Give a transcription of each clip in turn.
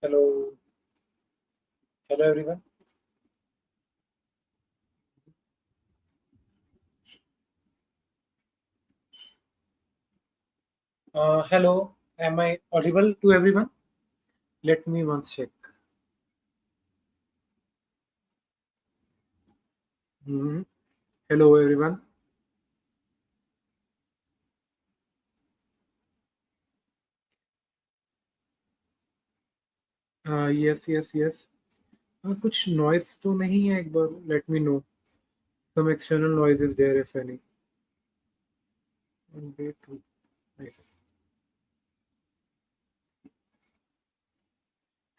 Hello, hello everyone. Hello, am I audible to everyone? Let me once check. Mhm. Hello everyone. Yes, yes, yes. कुछ noise तो नहीं है एक बार let me know. Some external noise is there if any. And wait, nice.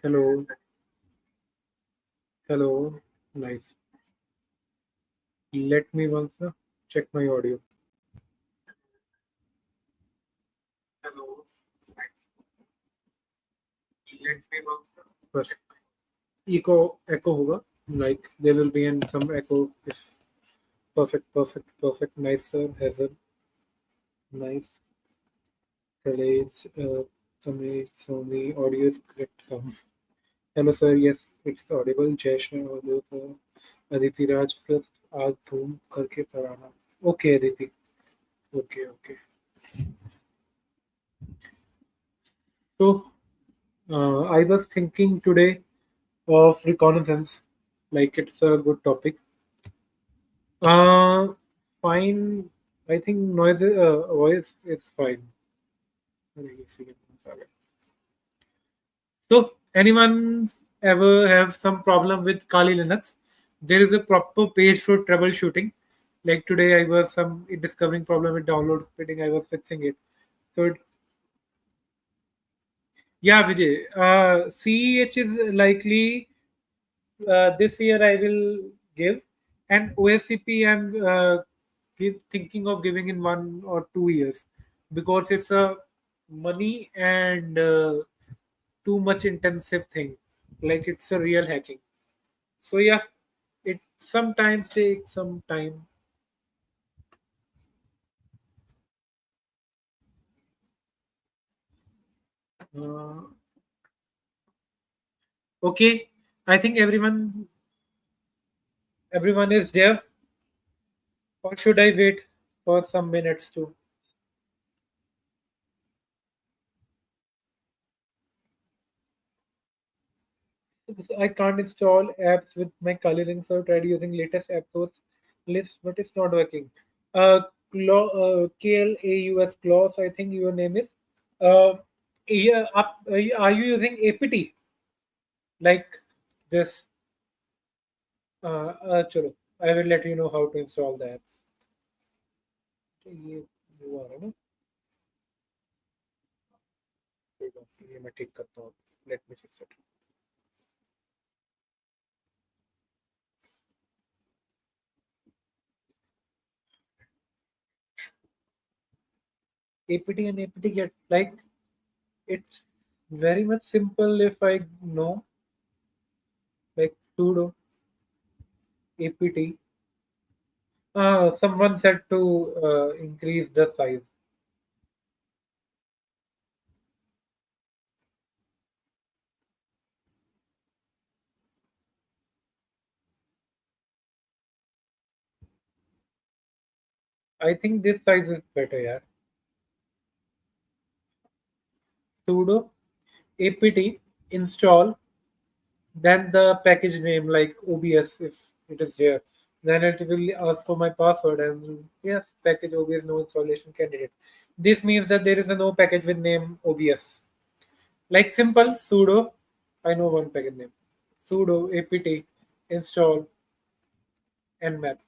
Hello, hello, nice. Let me once check my audio. Hello, nice. Let me once. Perfect. Echo होगा. Like there will be some echo. If perfect, perfect, perfect. Nice, sir. Hazel. Nice. Relates, commits only audio is correct. Hello, sir. Yes, it's audible. जय Shri audio sir. Aditi Raj plus आज zoom करके पढ़ाना. Okay, Aditi. Okay, okay. So, I was thinking today of reconnaissance. Like it's a good topic. Uh, Fine. I think voice is fine. So, anyone ever have some problem with Kali Linux? There is a proper page for troubleshooting. Like today, I was some discovering problem with download splitting. I was fixing it. So, yeah, Vijay. CEH is likely this year I will give, and OSCP I'm thinking of giving in 1 or 2 years because it's a money and too much intensive thing. Like it's a real hacking. So yeah, it sometimes takes some time. Uh, okay, I think everyone is there. Or should I wait for some minutes too? Because I can't install apps with my Kali link, so I tried using latest app source list, but it's not working. KLAUS Claus, I think your name is. Uh, yeah, are you using APT like this? चलो, I will let you know how to install the apps. ये वो आ रहा है ना, कोई बात नहीं, ये मैं ठीक करता हूँ. Let me fix it. APT and APT get like it's very much simple if I know like sudo APT. Someone said to increase the size. I think this size is better, yeah. Sudo apt install, then the package name like OBS if it is there. Then it will ask for my password and yes, package OBS no installation candidate. This means that there is a no package with name OBS. Like simple sudo, I know one package name. Sudo apt install nmap.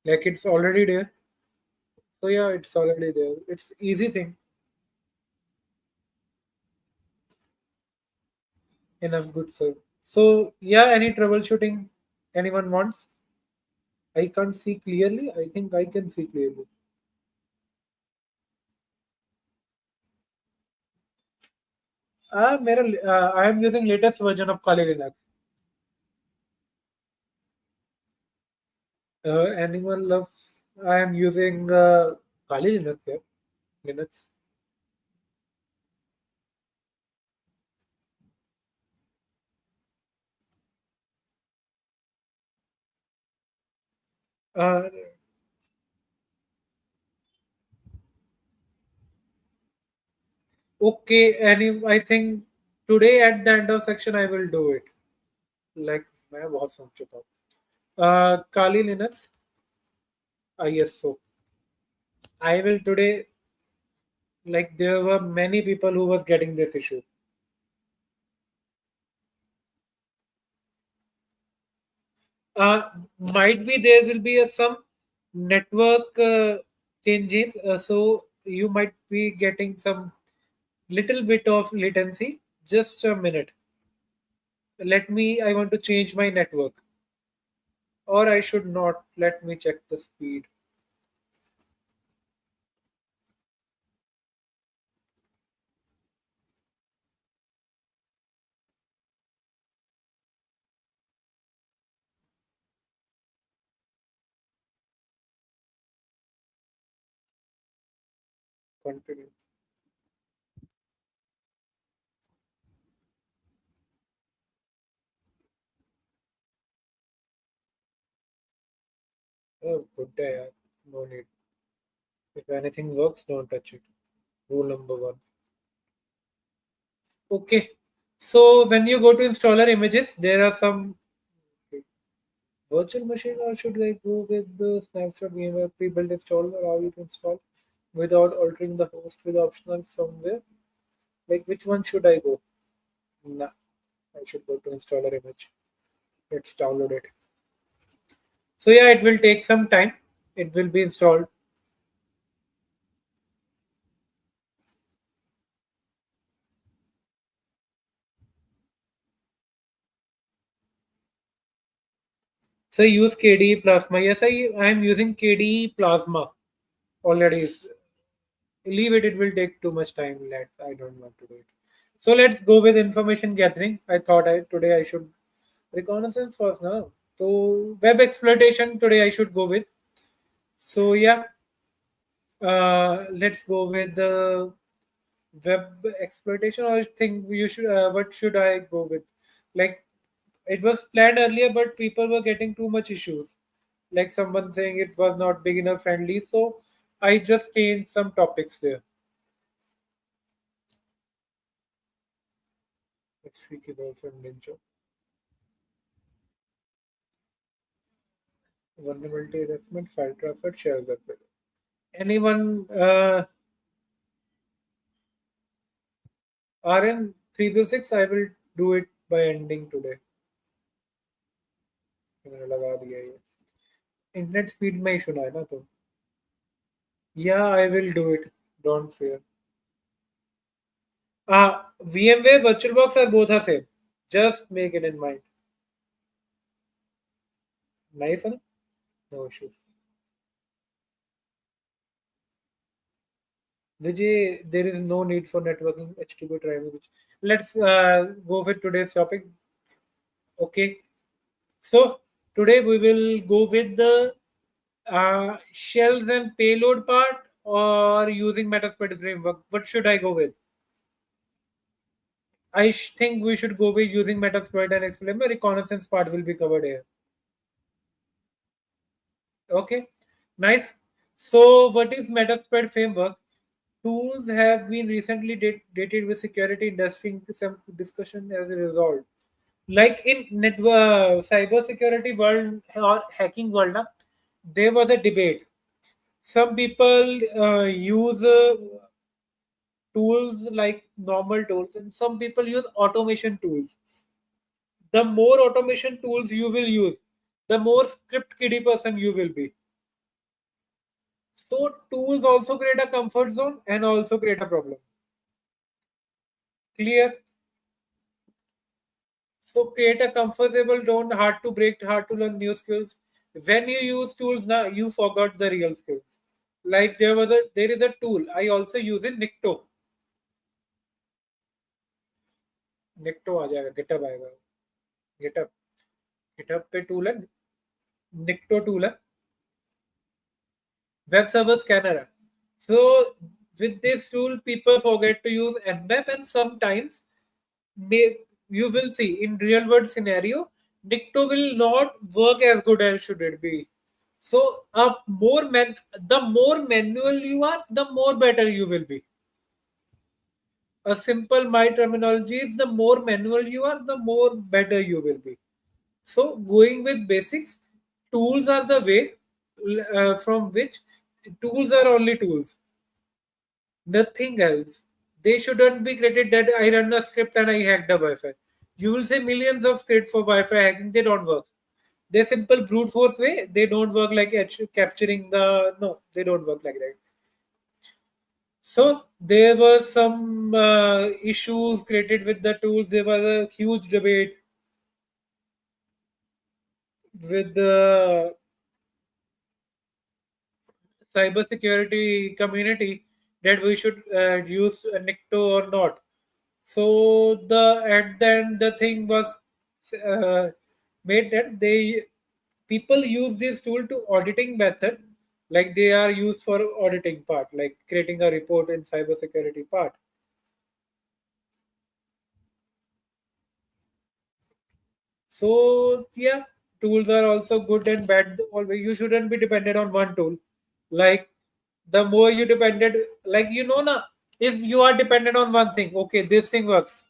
Like it's already there. So yeah, it's already there. It's easy thing. Enough good, sir. So yeah, any troubleshooting anyone wants? I can't see clearly. I think I can see clearly. I am using latest version of Kali Linux. Anyone loves? I am using Kali Linux here. Linux. Uh, okay, and if I think today at the end of section I will do it. Like मैं बहुत समझ चुका हूँ. Kali Linux, yes, so I will today. Like there were many people who was getting this issue. Uh, might be there will be some network changes, so you might be getting some little bit of latency. Just a minute. Let me. I want to change my network, or I should not. Let me check the speed. Continue. Oh, good day. No need. If anything works, don't touch it. Rule number one. Okay. So when you go to installer images, there are some virtual machine, or should I go with the snapshot VMware pre-built installer, or you to install without altering the host with optional firmware? Like which one should I go? Nah, I should go to installer image. Let's download it. So yeah, it will take some time. It will be installed. So use KDE Plasma. Yes, I am using KDE Plasma already. Leave it. It will take too much time. Let I don't want to do it. So let's go with information gathering. I thought today I should reconnaissance first now. So web exploitation today I should go with. So yeah, let's go with the web exploitation. Or I think you should. What should I go with? Like it was planned earlier, but people were getting too much issues. Like someone saying it was not beginner friendly. So I just changed some topics there. Next week is also Ninja. Vulnerability assessment, file transfer, share that with anyone. RN 306. I will do it by ending today. मैंने लगा दिया ये. Internet speed में issue ना है ना तो. Yeah, I will do it. Don't fear. VMware VirtualBox are both are same. Just make it in mind. Nice, huh? No issues. Vijay, there is no need for networking HTTP driver. Let's go with today's topic. Okay. So today we will go with the shells and payload part or using Metasploit framework. What should I go with? Think we should go with using Metasploit and explain. The reconnaissance part will be covered here. Okay, nice. So, what is Metasploit framework? Tools have been recently dated with security industry. Some discussion as a result. Like in network cyber security world or hacking world, na, there was a debate. Some people use tools like normal tools, and some people use automation tools. The more automation tools you will use, the more script kiddie person you will be. So tools also create a comfort zone and also create a problem. Clear? So create a comfortable zone, hard to break, hard to learn new skills. When you use tools now, you forgot the real skills. Like there is a tool I also use in Nikto. Nikto आ जाएगा, GitHub आएगा. GitHub. GitHub पे tool है. Nikto tool है. Web server scanner. So with this tool, people forget to use nmap, and sometimes you will see in real world scenario, Dicto will not work as good as should it be. So the more manual you are, the more better you will be. A simple my terminology is the more manual you are, the more better you will be. So going with basics, tools are the way from which tools are only tools, nothing else. They shouldn't be created that I run a script and I hack the Wi-Fi. You will say millions of scripts for Wi-Fi hacking, they don't work. They're simple brute force way. They don't work like capturing the no. They don't work like that. So there were some issues created with the tools. There was a huge debate with the cybersecurity community that we should use Nikto or not. So the at the end the thing was uh, made that they people use this tool to auditing method, like they are used for auditing part, like creating a report in cybersecurity part. So yeah, tools are also good and bad. Always you shouldn't be dependent on one tool. Like the more you depended, like na, if you are dependent on one thing, okay, this thing works.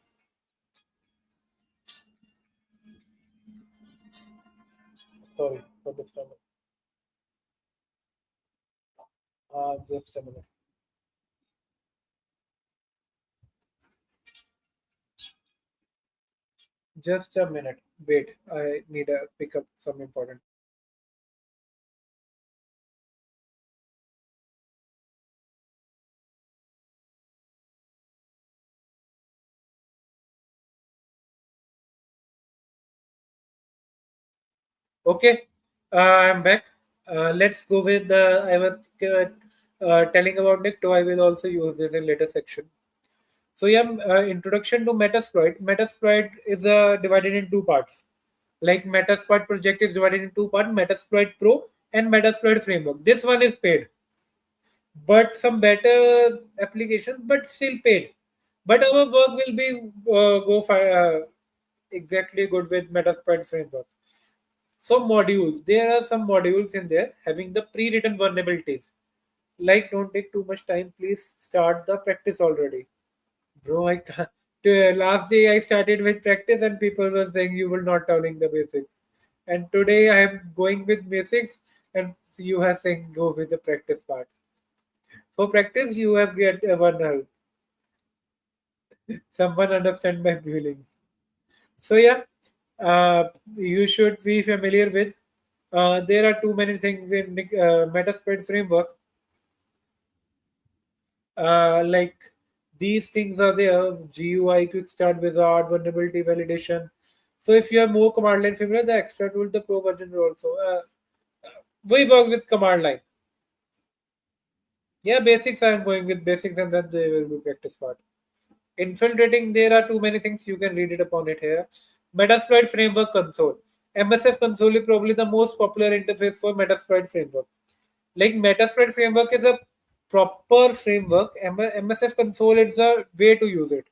Sorry for this time. Just a minute. Just a minute. Wait, I need to pick up some important. Okay, I'm back. Let's go with the. I was telling about Nicto. I will also use this in later section. So yeah, introduction to Metasploit. Metasploit is divided in two parts. Like Metasploit project is divided in two parts: Metasploit Pro and Metasploit Framework. This one is paid, but some better applications, but still paid. But our work will be exactly good with Metasploit Framework. So modules, there are some modules in there having the pre-written vulnerabilities. Like, don't take too much time. Please start the practice already, bro. I can't. Last day I started with practice and people were saying you will not telling the basics. And today I am going with basics and you are saying go with the practice part. For practice, you have get one help. Someone understand my feelings. So yeah, you should be familiar with. There are too many things in Metasploit framework. Like these things are there: GUI, Quick Start Wizard, Vulnerability Validation. So if you have more command line familiar, the extra tool, the pro version will also. We work with command line. Yeah, basics. I am going with basics, and then they will be practice part. Infiltrating, there are too many things you can read it upon it here. Metasploit Framework Console. MSF Console is probably the most popular interface for Metasploit Framework. Like Metasploit Framework is a proper framework. MSF Console is a way to use it.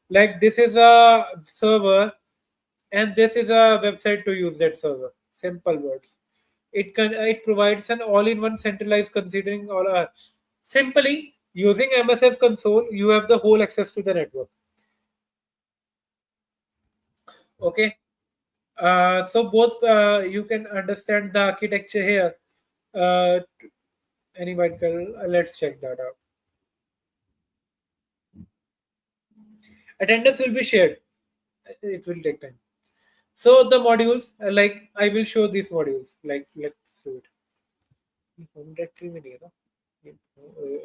Like this is a server and this is a website to use that server. Simple words. It provides an all-in-one centralized considering all simply using MSF console you have the whole access to the network. Okay. So both you can understand the architecture here. Uh, anybody can, let's check that out. Attendance will be shared. It will take time. So the modules, like I will show these modules. Like let's do it. Home directory में नहीं है ना?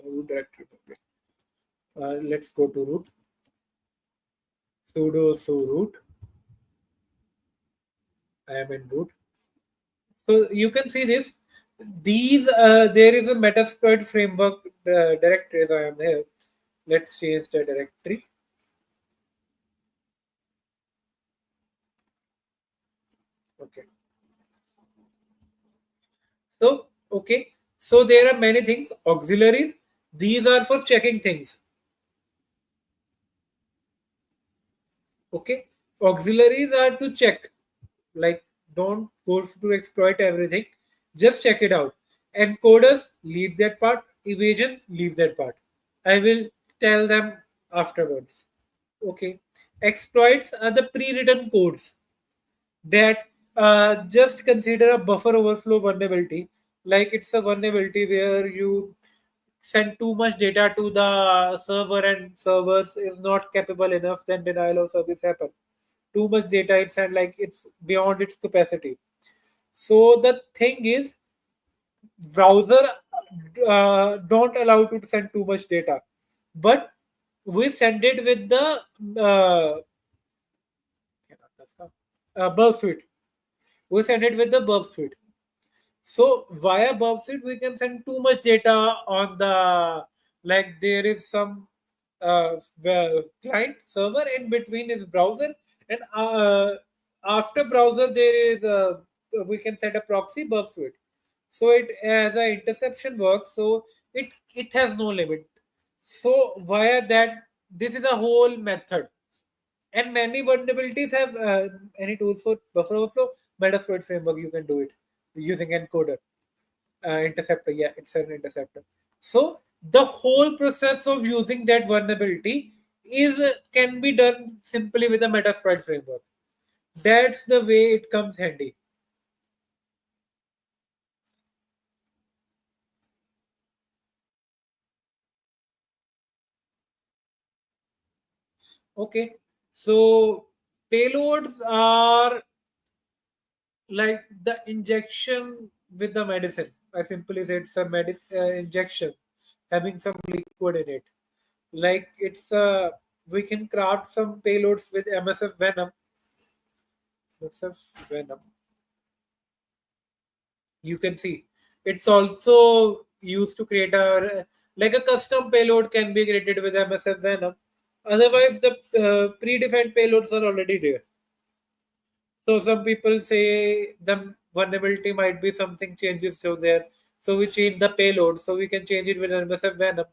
Root directory. Okay. Let's go to root. Sudo root. I am in root. So you can see this. These there is a Metasploit framework directory as I am here. Let's change the directory. Okay. So okay. So there are many things. Auxiliaries. These are for checking things. Okay. Auxiliaries are to check. Like don't go to exploit everything. Just check it out. Encoders, leave that part. Evasion, leave that part. I will tell them afterwards. Okay. Exploits are the pre-written codes that just consider a buffer overflow vulnerability. Like it's a vulnerability where you send too much data to the server and servers is not capable enough, then denial of service happen. Too much data it's and like it's beyond its capacity. So the thing is, browser don't allow to send too much data, but we send it with the burp suite. We send it with the burp suite. So via burp suite, we can send too much data on the, like there is some client server in between is browser, and after browser there is a, we can set a proxy burp suite. So it as a interception works, so it has no limit. So via that, this is a whole method, and many vulnerabilities have any tools for buffer overflow. Metasploit framework, you can do it using encoder, interceptor. Yeah, it's an interceptor. So the whole process of using that vulnerability is can be done simply with a Metasploit framework. That's the way it comes handy. Okay, so payloads are like the injection with the medicine. I simply said it's a injection having some liquid in it. Like it's a, we can craft some payloads with MSF venom. MSF venom. You can see it's also used to create a, like a custom payload can be created with MSF venom. Otherwise, the predefined payloads are already there. So some people say the vulnerability might be something changes to there. So we change the payload. So we can change it with MSF Venom.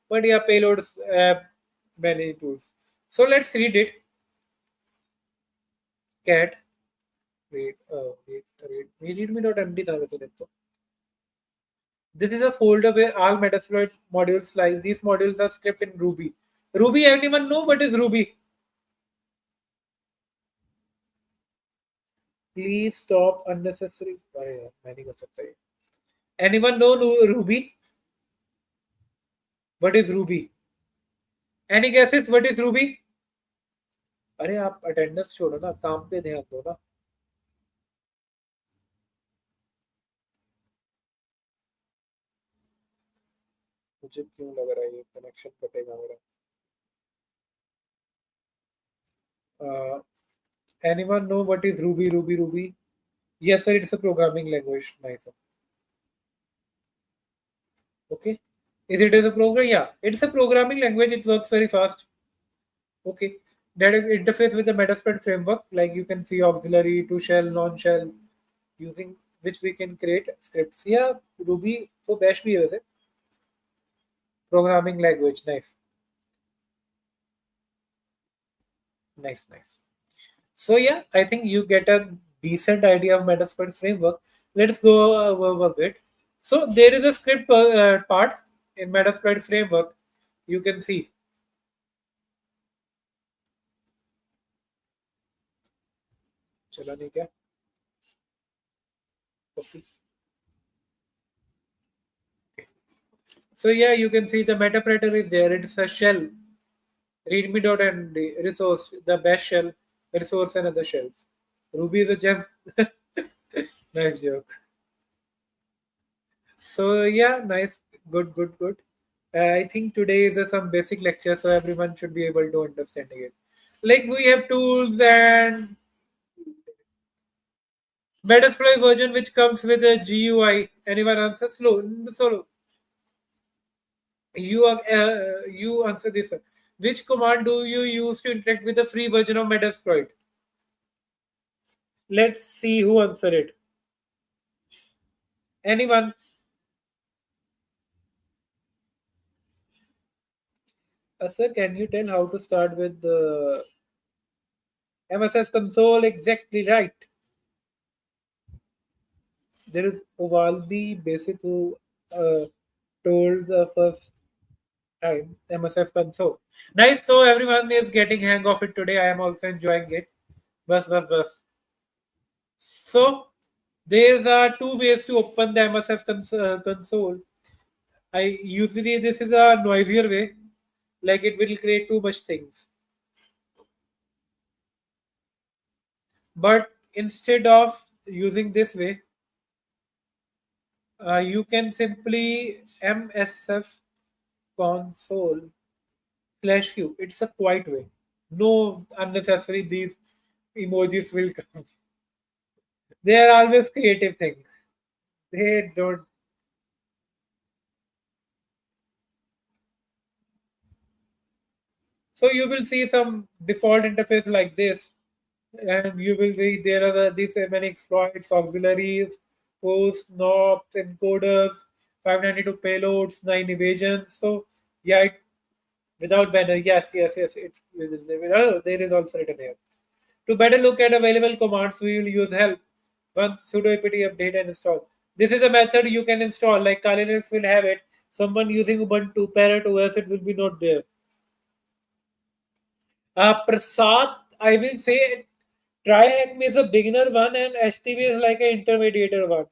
But yeah, payloads have many tools. So let's read it. Cat. Read me.md था वैसे देखो. This is a folder where all Metasploit modules lie. These modules are script in Ruby. Ruby, anyone know what is Ruby? Please stop unnecessary. अरे यार, मैं नहीं कर सकता ये. Anyone know Ruby? What is Ruby? Any guesses what is Ruby? अरे आप attendance छोड़ो ना, काम पे ध्यान दो ना. मुझे क्यों लग रहा है ये कनेक्शन कटेगा मेरा. uh, Anyone know what is Ruby? Yes sir, it's a programming language. Nice sir. Okay, is it is a program? Yeah, it's a programming language. It works very fast. Okay, that is interface with the Metasploit framework. Like you can see auxiliary to shell, non-shell, using which we can create scripts. Yeah, Ruby so bash bhi hai वैसे. Programming language. Nice. So yeah, I think you get a decent idea of Metasploit framework. Let's go over a bit. So there is a script part in Metasploit framework. You can see. चला नहीं क्या? Copy. Okay. So yeah, you can see the Meterpreter is there. It's a shell. Readme.md resource, the bash shell, resource and other shells. Ruby is a gem. Nice joke. So yeah, nice, good. I think today is some basic lecture, so everyone should be able to understand it. Like we have tools and Metasploit version which comes with a GUI. Anyone answer? Solo. You answer this one. Which command do you use to interact with the free version of Metasploit? Let's see who answer it. Anyone? Sir, can you tell how to start with the MSS console? Exactly right. There is Uvaldi basic who uh, told the first time MSF console. Nice. So everyone is getting hang of it today. I am also enjoying it. Bus. So there are two ways to open the MSF console. I usually this is a noisier way, like it will create too much things. But instead of using this way, you can simply MSF console slash q. It's a quiet way. No unnecessary these emojis will come. They are always creative things. They don't. So you will see some default interface like this, and you will see there are these many exploits, auxiliaries, posts, knobs, encoders, 592 payloads, 9 evasions. So yeah, without banner, yes. There is also written here. To better look at available commands, we will use help. Once sudo apt update and install. This is a method you can install. Like Kali Linux will have it. Someone using Ubuntu, Parrot OS, it will be not there. Prasad, I will say try Hackme is a beginner one and HTV is like an intermediate one.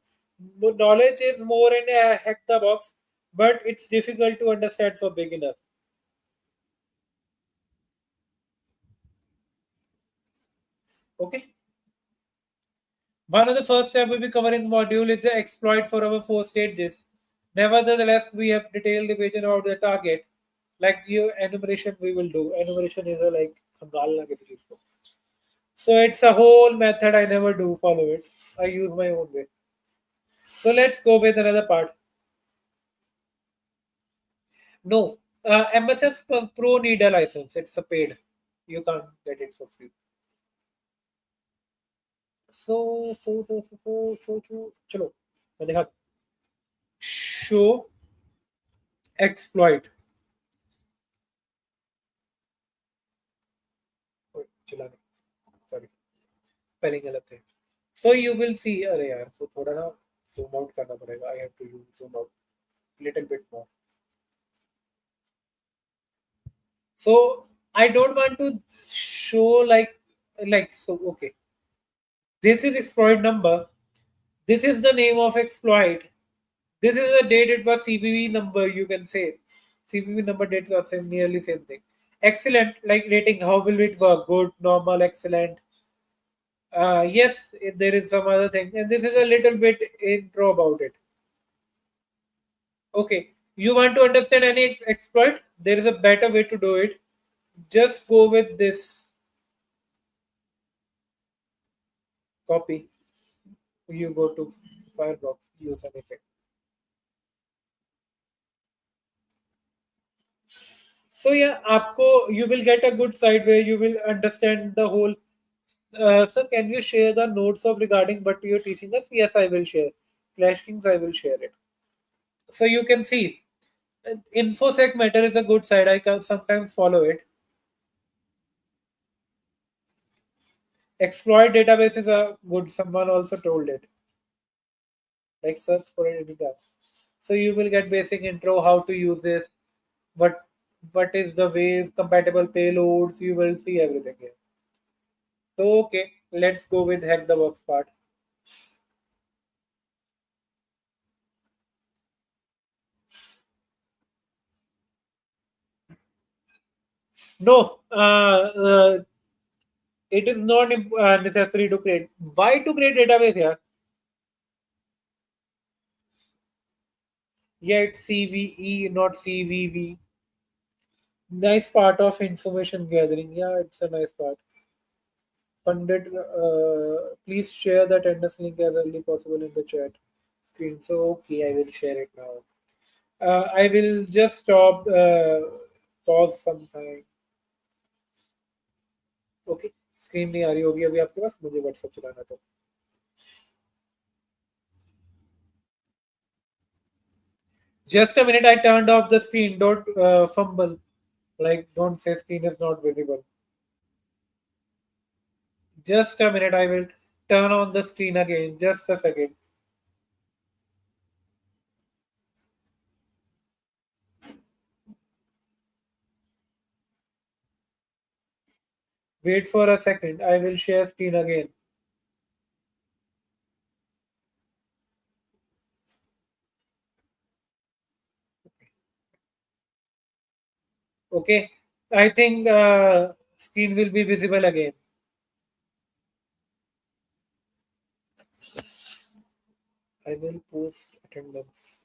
Knowledge is more in a hack the box, but it's difficult to understand for beginner. Okay. One of the first steps we will cover in the module is the exploit for our four stages. Nevertheless, we have detailed division about the target. Like the enumeration we will do. Enumeration is a like खंगालना किसी चीज को. So it's a whole method. I never do follow it. I use my own way. So let's go with another part. No, MSF Pro need a license. It's a paid. You can't get it for free. So, चलो मैं देखा show exploit. चला नहीं, sorry, spelling गलत है. So you will see अरे यार so थोड़ा ना zoom out करना पड़ेगा. I have to use zoom out little bit more. So I don't want to show like so okay. This is exploit number. This is the name of exploit. This is the date it was CVV number, you can say. CVV number date was same, nearly same thing. Excellent, like rating, how will it work? Good, normal, excellent. Yes, there is some other thing. And this is a little bit intro about it. Okay, you want to understand any exploit? There is a better way to do it. Just go with this copy. You go to Firefox, use anything. So yeah, आपको you will get a good side where you will understand the whole. Sir, can you share the notes of regarding what you're teaching us? Yes, I will share. Clash Kings, I will share it. So you can see, InfoSec Matter is a good side. I can sometimes follow it. Exploit database is a good. Someone also told it. Like search for it anytime. So you will get basic intro how to use this. What what is the ways compatible payloads? You will see everything here. So okay, let's go with hack the box part. No, it is not necessary to create. Why to create database here? Yeah, it's CVE, not CVV. Nice part of information gathering. Yeah, it's a nice part. Pandit, please share the attendance link as early possible in the chat screen. So, okay, I will share it now. I will just stop, pause sometime. Okay, screen नहीं आ रही होगी अभी आपके पास मुझे WhatsApp चलाना तो just a minute. I turned off the screen. Don't fumble. Like, don't say screen is not visible. Just a minute. I will turn on the screen again. Just a second. Wait for a second. I will share screen again. Okay. I think screen will be visible again. I will post attendance.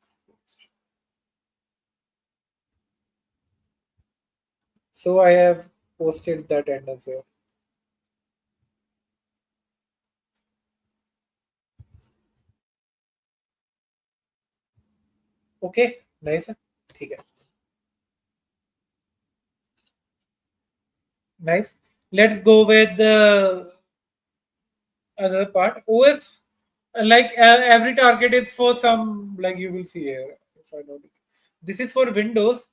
So I have posted the attendance here. Okay. Nice. ठीक है. Nice. Let's go with the other part. OS, like every target is for some, like you will see here. If I don't, this is for Windows.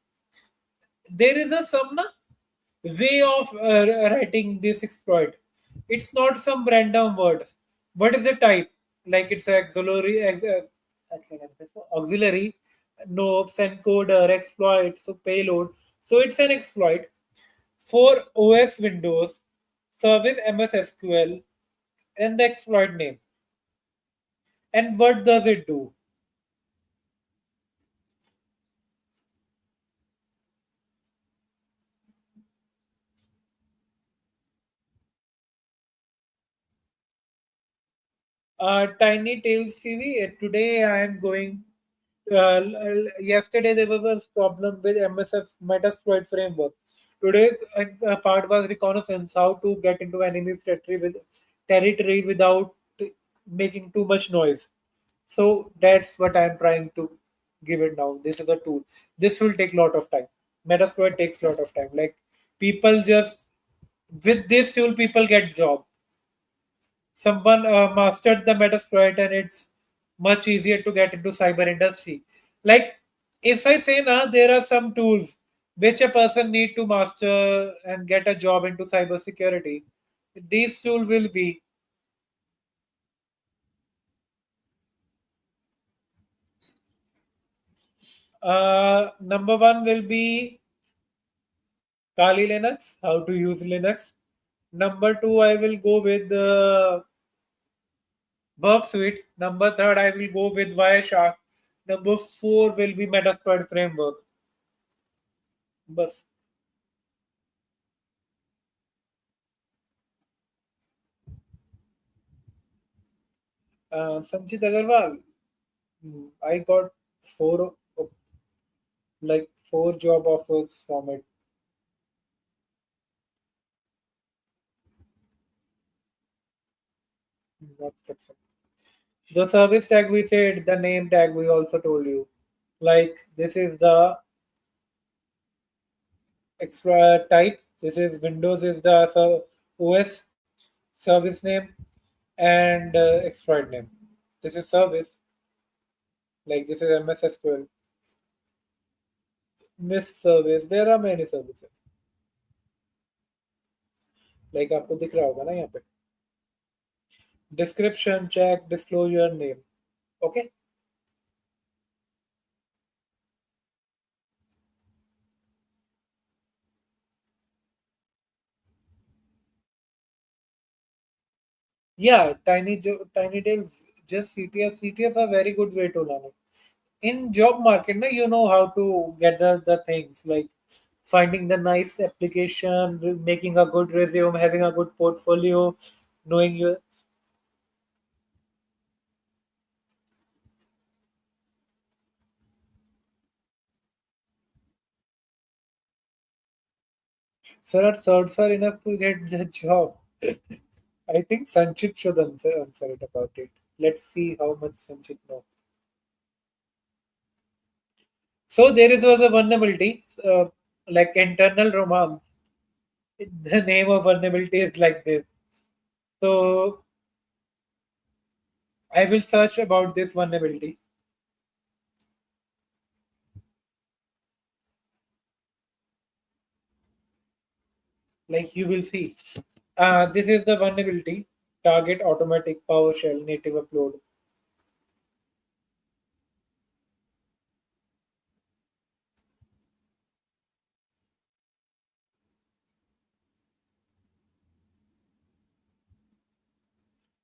There is a some way of writing this exploit. It's not some random words. What is the type? Like it's auxiliary, nopes, encoder, exploit, so payload. So it's an exploit for OS Windows, service MS SQL, and the exploit name. And what does it do? Tiny Tails TV. Today I am going. Yesterday there was a problem with MSF Metasploit framework. Today's part was reconnaissance, how to get into enemy's territory without making too much noise. So that's what I'm trying to give it now. This is a tool. This will take a lot of time. Metasploit takes a lot of time. Like people just with this tool, people get job. Someone mastered the Metasploit, and it's much easier to get into cyber industry. Like if I say now, there are some tools which a person need to master and get a job into cyber security. These tool will be number one will be Kali Linux, how to use Linux. Number two, I will go with Burp Suite. Number third, I will go with Wireshark. Number four will be Metasploit framework. Bus. Sanchit Agarwal. I got four, like four job offers from it. Not Texan. The service tag we said, the name tag we also told you. Like this is the extra type. This is Windows is the OS service name and exploit name. This is service. Like this is MS SQL. MISC service. There are many services. Like आपको दिख रहा होगा ना यहाँ पे. Description, check, disclosure, name. Okay. Yeah, Tiny Tails, just CTF. CTF a very good way to learn it. In job market, na, you know how to get the things like finding the nice application, making a good resume, having a good portfolio, knowing your. So that certs are enough to get the job. I think Sanchit should answer it about it. Let's see how much Sanchit knows. So there is was a vulnerability, like internal romance. The name of vulnerability is like this. So I will search about this vulnerability. Like you will see. This is the vulnerability. Target automatic PowerShell native upload.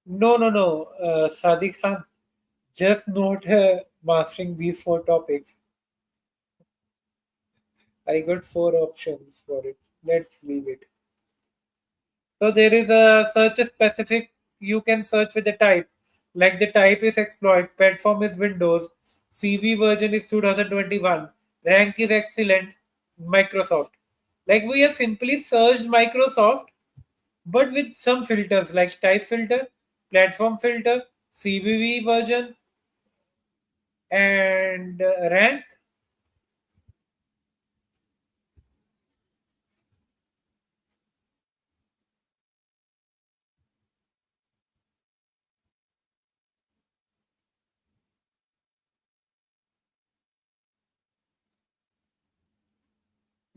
No, no, no. Sadi Khan, just not mastering these four topics. I got four options for it. Let's leave it. So there is a search specific. You can search with the type. Like the type is exploit, platform is Windows, CV version is 2021, rank is excellent, Microsoft. Like we have simply searched Microsoft, but with some filters like type filter, platform filter, CVV version, and rank.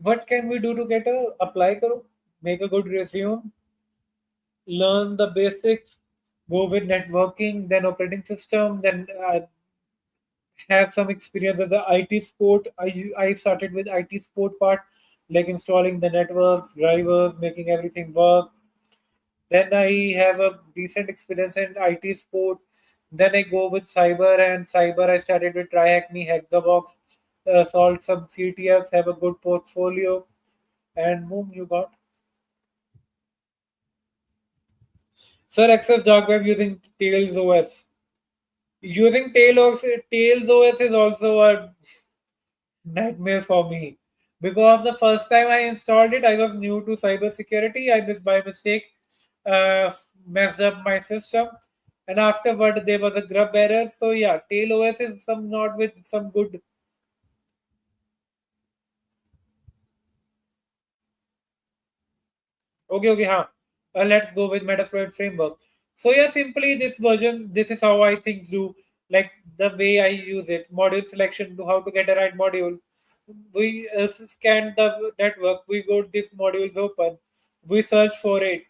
What can we do to get a apply karo? Make a good resume, learn the basics, go with networking, then operating system, then have some experience with the IT support. I started with IT support part, like installing the networks, drivers, making everything work. Then I have a decent experience in IT support. Then I go with cyber, and cyber I started with Try Hack Me, Hack the Box, solved some CTFs, have a good portfolio, and boom, you got. Sir, access dark web using Tails OS. Using Tails OS is also a nightmare for me because the first time I installed it, I was new to cybersecurity. I missed by mistake, messed up my system, and afterward there was a grub error. So yeah, Tail OS is some not with some good. Okay, okay, huh. Let's go with Metasploit framework. So yeah, simply this version, this is how I things do. Like the way I use it, module selection to how to get the right module. We scan the network. We got these modules open. We search for it.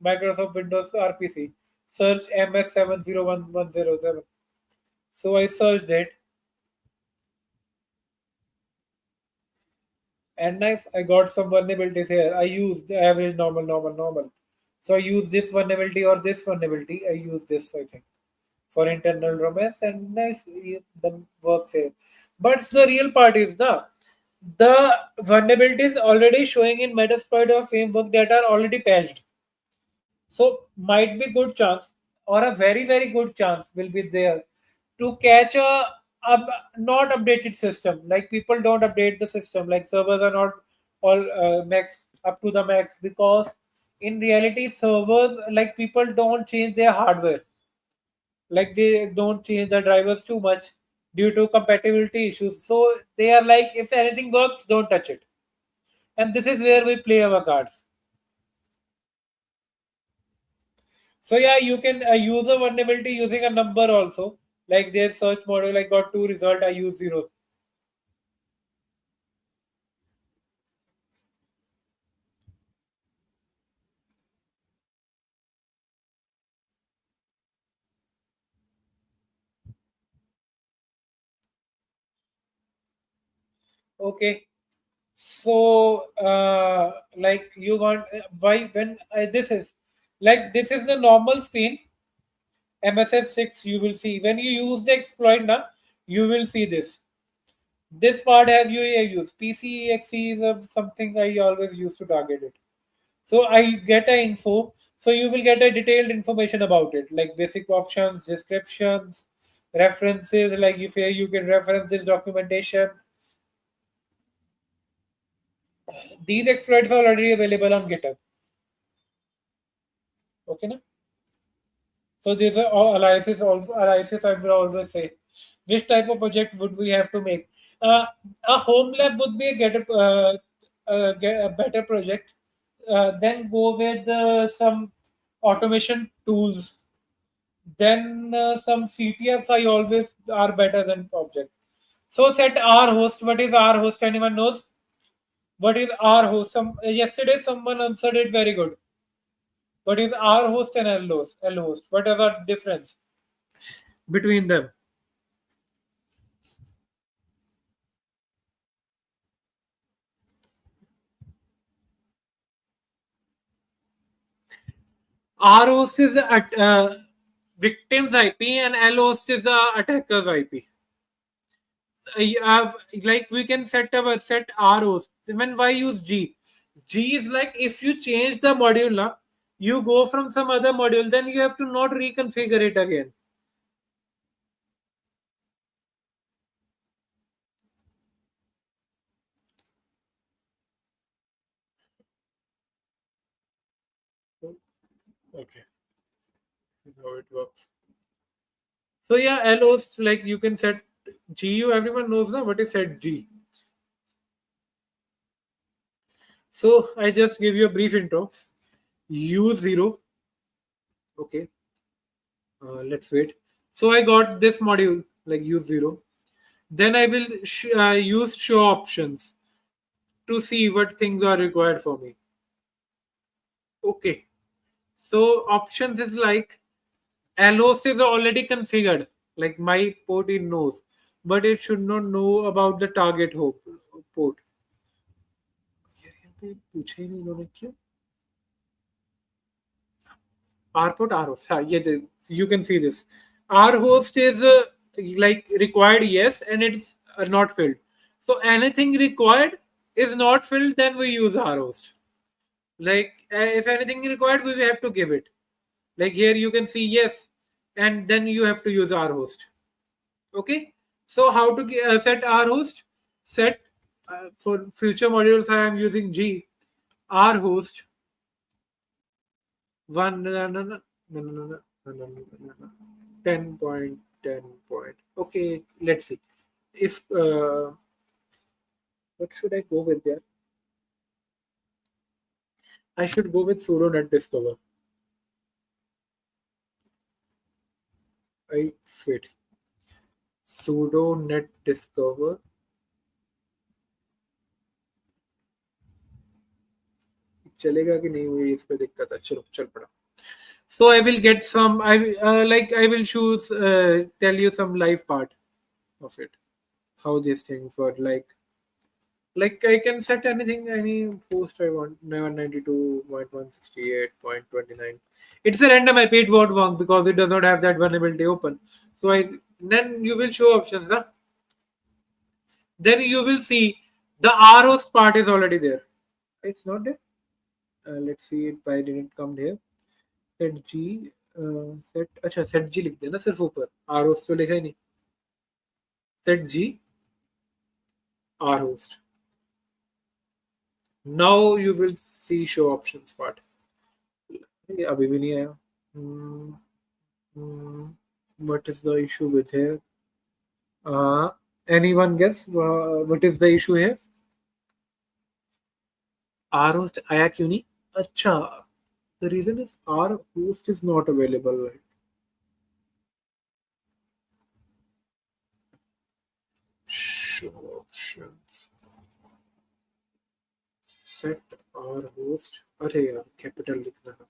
Microsoft Windows RPC. Search MS701107. So I searched it, and nice, I got some vulnerabilities here. I used the average, normal, normal, normal. So I use this vulnerability or this vulnerability. I use this, I think, for internal romance, and nice, the works here. But the real part is the vulnerabilities already showing in Metasploit or framework that are already patched. So might be good chance or a very very good chance will be there to catch a not updated system. Like people don't update the system. Like servers are not all max up to the max because in reality servers like people don't change their hardware. Like they don't change the drivers too much due to compatibility issues. So they are like if anything works, don't touch it. And this is where we play our cards. So yeah, you can use a vulnerability using a number also. Like their search model, I got two result, I use zero. Okay. So like you want why when this is like this is the normal screen MSF6 you will see when you use the exploit now you will see this. This part have you used PCEXE is something I always used to target it. So I get a info. So you will get a detailed information about it, like basic options, descriptions, references. Like if you can reference this documentation, these exploits are already available on GitHub. Okay, na? So these are all analysis. Also, analysis I will always say, which type of project would we have to make? A home lab would be a better project. Then go with some automation tools. Then some CTFs I always are better than object. So set R host. What is R host? Anyone knows? What is R host? Yesterday someone answered it very good. What is R host and L host? L host. What is the difference between them? R host is at victim's IP and lhost is the attacker's IP. You have, like we can set our host. When why use G? G is like if you change the module, you go from some other module, then you have to not reconfigure it again. Okay, this is how it works. So yeah, lhost, like you can set GU. Everyone knows now what is set G. So I just give you a brief intro. U0. Okay. Let's wait. So I got this module like U0. Then I will use show options to see what things are required for me. Okay. So options is like LOS is already configured. Like my port it knows, but it should not know about the target port. यार, यहाँ पे पूछा ही नहीं इन्होंने क्यों? R port R host. हाँ, you can see this. R host is like required, yes, and it's not filled. So anything required is not filled, then we use R host. Like if anything required, we have to give it. Like here you can see yes, and then you have to use R host. Okay. So how to set R host? Set for future modules. I am using G R host one no, no, no, no, no, no, no, no, no, no, no, no. 10.10 point. Okay, let's see. If what should I go with there? I should go with sudo net discover. I wait. Sudo net discover. चलेगा कि नहीं हुई इस पे दिक्कत है चलो चल पड़ा. So I will get some. I will choose. Tell you some live part of it. How these things work. Like I can set anything, any post I want. 192.168.29. It's a random IP. It won't work because it does not have that vulnerability open. So I then you will show options, huh? Then you will see the ROS part is already there. It's not there. Let's see it. Why didn't come here? Set G. Set अच्छा set G लिख देना सिर्फ ऊपर R host तो लिखा ही नहीं. Set G R host. Now you will see show options part. ये अभी भी नहीं आया. Hmm, what is the issue with here? Anyone guess what is the issue here? R host आया क्यों नहीं? अच्छा, the reason is R host is not available, right? Show options. Set R host. अरे यार capital लिखना है.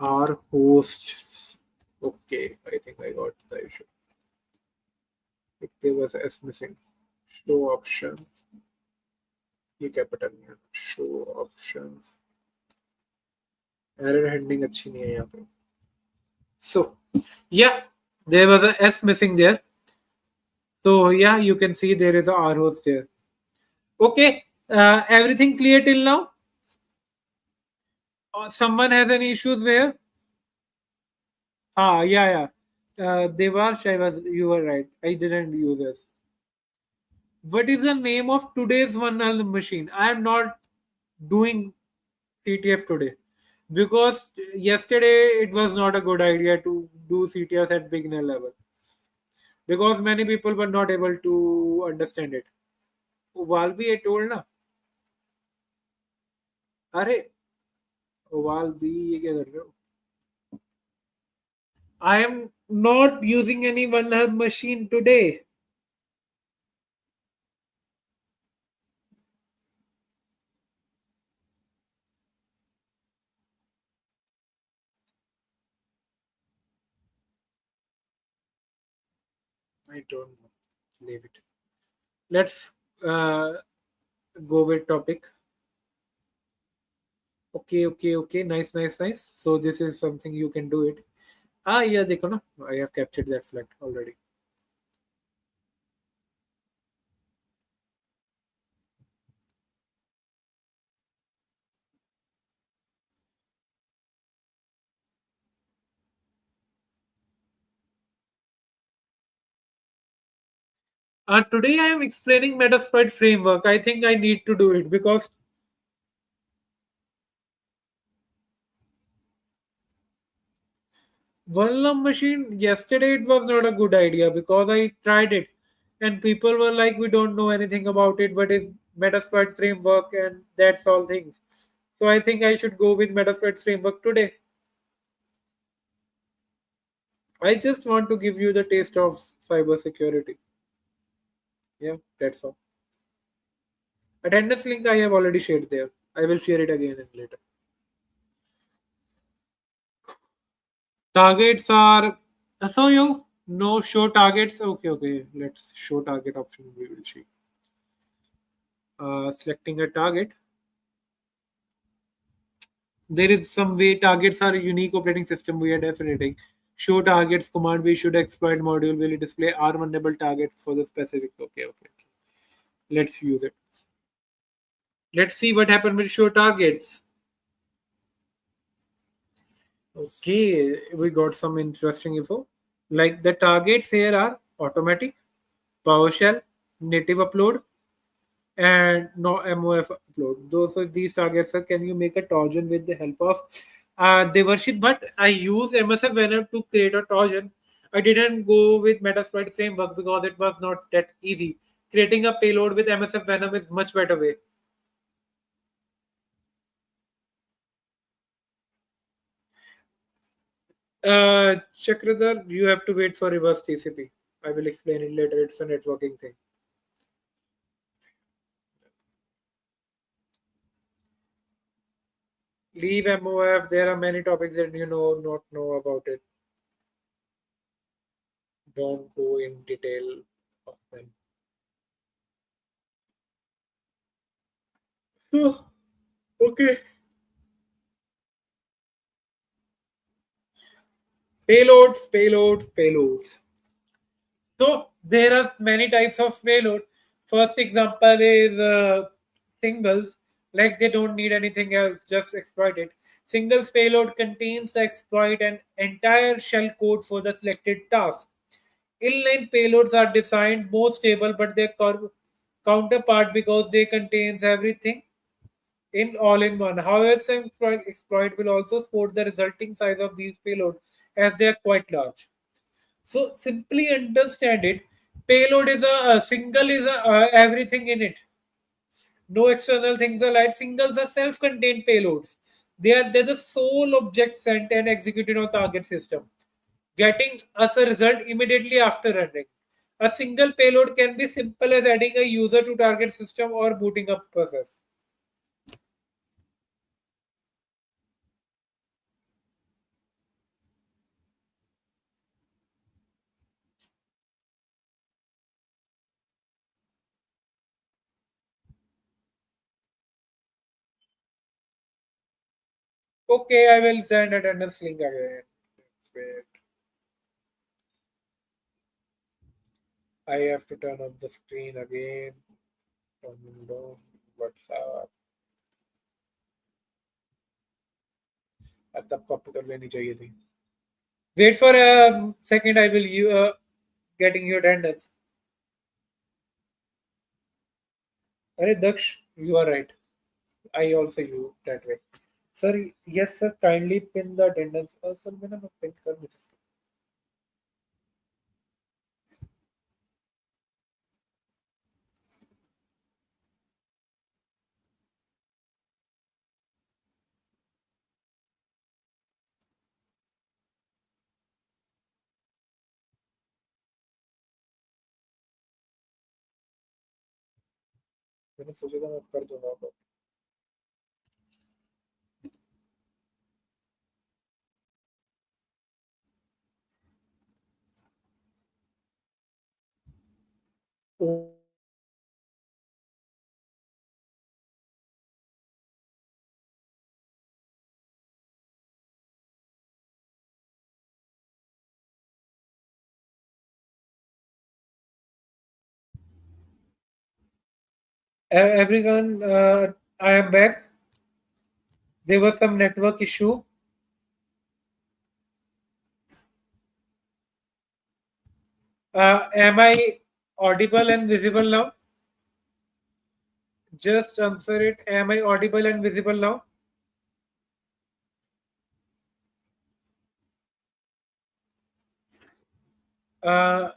R hosts. Okay, I think I got the issue. If there was S missing. Show options. ये capital नहीं है. Show options. Error handling अच्छी नहीं है यहाँ पे. So, yeah, there was a S missing there. So, yeah, you can see there is a R host there. Okay, everything clear till now? Someone has any issues there? Yeah. Devarsh, you were right. I didn't use this. What is the name of today's one machine? I am not doing CTF today because yesterday it was not a good idea to do CTF at beginner level because many people were not able to understand it. Valby, I told na. अरे Valby, ये क्या कर रहे हो? I am not using any one hub machine today. I don't know. Leave it. Let's go with topic. Okay. Nice. So this is something you can do it. Yeah, देखो ना, I have captured that flag already. Today I am explaining Metasploit framework. I think I need to do it because one lump machine yesterday it was not a good idea because I tried it and people were like, we don't know anything about it, but it's Metasploit framework and that's all things. So I think I should go with Metasploit framework today. I just want to give you the taste of cybersecurity. Yeah, that's all. Attendance link I have already shared there. I will share it again and later. Targets are so you no show targets. Okay, okay. Let's show target option. We will see. Selecting a target. There is some way targets are unique operating system we are defining. Show targets command we should exploit module will display R vulnerable target for the specific. Okay, okay. Let's use it. Let's see what happened with show targets. Okay, we got some interesting info. Like the targets here are automatic, PowerShell, native upload, and no MOF upload. Those are these targets are can you make a Trojan with the help of Devarshit, but I use MSF Venom to create a Trojan. I didn't go with Metasploit framework because it was not that easy. Creating a payload with MSF Venom is much better way. Chakradhar, you have to wait for reverse TCP. I will explain it later. It's a networking thing. Leave MOF. There are many topics that you know not know about it. Don't go in detail of them. So, okay. Payloads. So there are many types of payload. First example is singles, like they don't need anything else, just exploit it. Singles payload contains the exploit an entire shell code for the selected task. Inline payloads are designed more stable, but their counterpart because they contains everything in all in one. However, some exploit will also support the resulting size of these payloads as they are quite large. So simply understand it. Payload is a single is a, everything in it. No external things are like singles are self-contained payloads. They're the sole object sent and executed on target system, getting us a result immediately after running. A single payload can be simple as adding a user to target system or booting up process. Okay, I will send attendance link again. Let's wait. I have to turn off the screen again. Turning down WhatsApp. तब copy कर लेनी चाहिए थी. Wait for a second. I will you getting your attendance. अरे दक्ष, you are right. I also you that way. Sir, yes sir. Kindly pin the attendance. Sir, मैंने मैं pin कर नहीं सकता. मैंने सोचा था मैं कर दूंगा. Everyone, I am back. There was some network issue. Am I audible and visible now? Just answer it. Am I audible and visible now? Uh,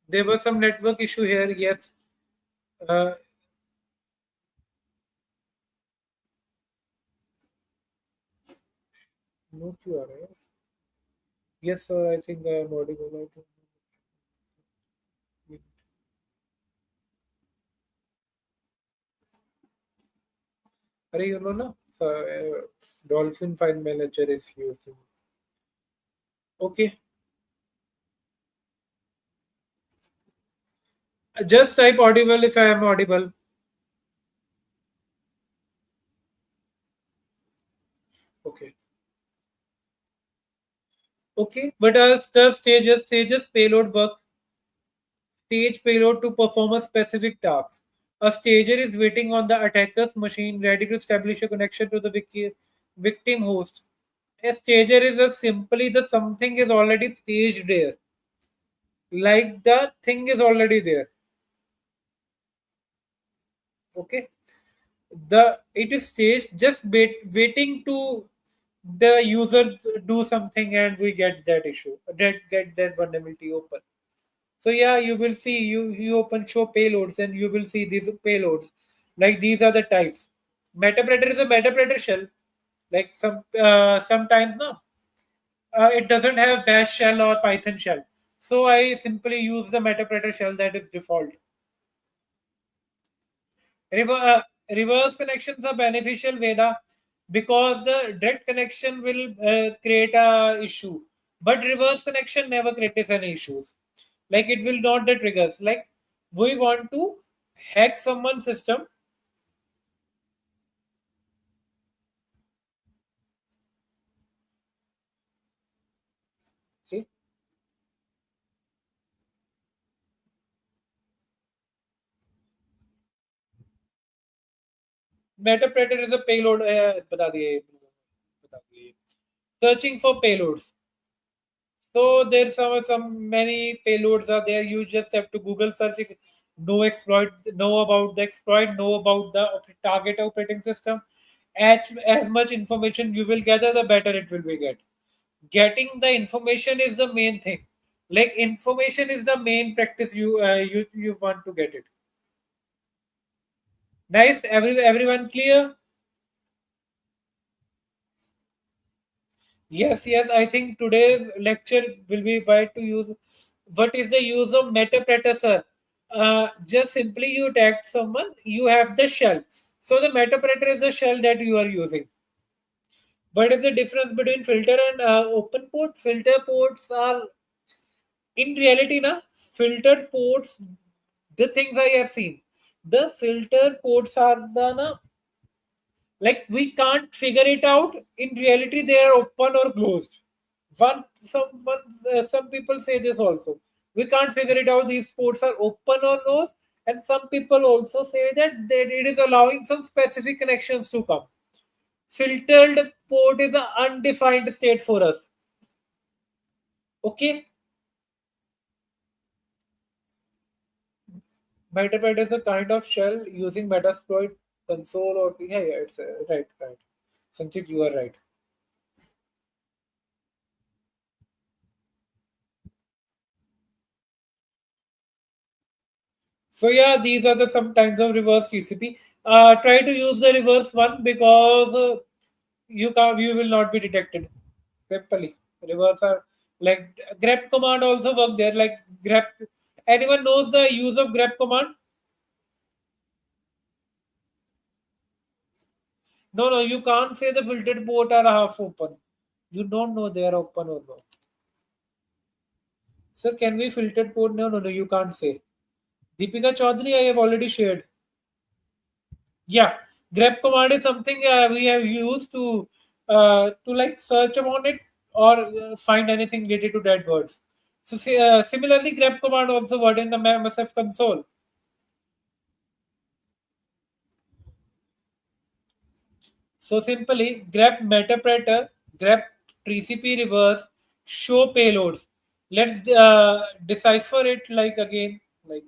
there was some network issue here. Yes. Uh, no QR. Yes, sir. I think I am audible. I don't know. अरे you know ना Dolphin File Manager is used. Okay. Just type audible if I am audible. Okay. Okay. But the stages payload work. Stage payload to perform a specific task. A stager is waiting on the attacker's machine, ready to establish a connection to the victim host. A stager is simply the something is already staged there, like the thing is already there. Okay, the it is staged, just waiting to the user do something, and we get that issue, that get that vulnerability open. So yeah, you will see you open show payloads and you will see these payloads. Like these are the types. Meterpreter is a Meterpreter shell. Like sometimes no, it doesn't have Bash shell or Python shell. So I simply use the Meterpreter shell that is default. Reverse connections are beneficial, Veda, because the direct connection will create a issue, but reverse connection never creates any issues. Like it will not the triggers. Like we want to hack someone's system. Okay, Metapreter is a payload. बता दिए. Searching for payloads. So there's some many payloads are there. You just have to Google search it, know exploit, know about the exploit, know about the target operating system. As much information you will gather, the better it will be get. Getting the information is the main thing. Like information is the main practice you want to get it. Nice. Everyone clear? Yes, yes. I think today's lecture will be why to use. What is the use of Meterpreter, sir? Just simply you tag someone, you have the shell. So the Meterpreter is the shell that you are using. What is the difference between filter and open port? Filter ports are in reality na filtered ports. The things I have seen, the filter ports are the na like we can't figure it out. In reality, they are open or closed. Some people say this also. We can't figure it out. These ports are open or closed, and some people also say that it is allowing some specific connections to come. Filtered port is an undefined state for us. Okay, Metapad is a kind of shell using Metasploit console or yeah, it's right. Sanchit, you are right. So yeah, these are the some kinds of reverse TCP. Try to use the reverse one because you will not be detected. Simply, reverse are like grep command also work there. Like grep, anyone knows the use of grep command? No, no, you can't say the filtered port are half open. You don't know they are open or not. Sir, can we filtered port? No, no, no, you can't say. Deepika Chaudhary, I have already shared. Yeah, grep command is something we have used to like search upon it or find anything related to that words. So similarly, grep command also word in the MSF console. So simply grep Meterpreter, grep TCP reverse, show payloads. Let's decipher it like again. Like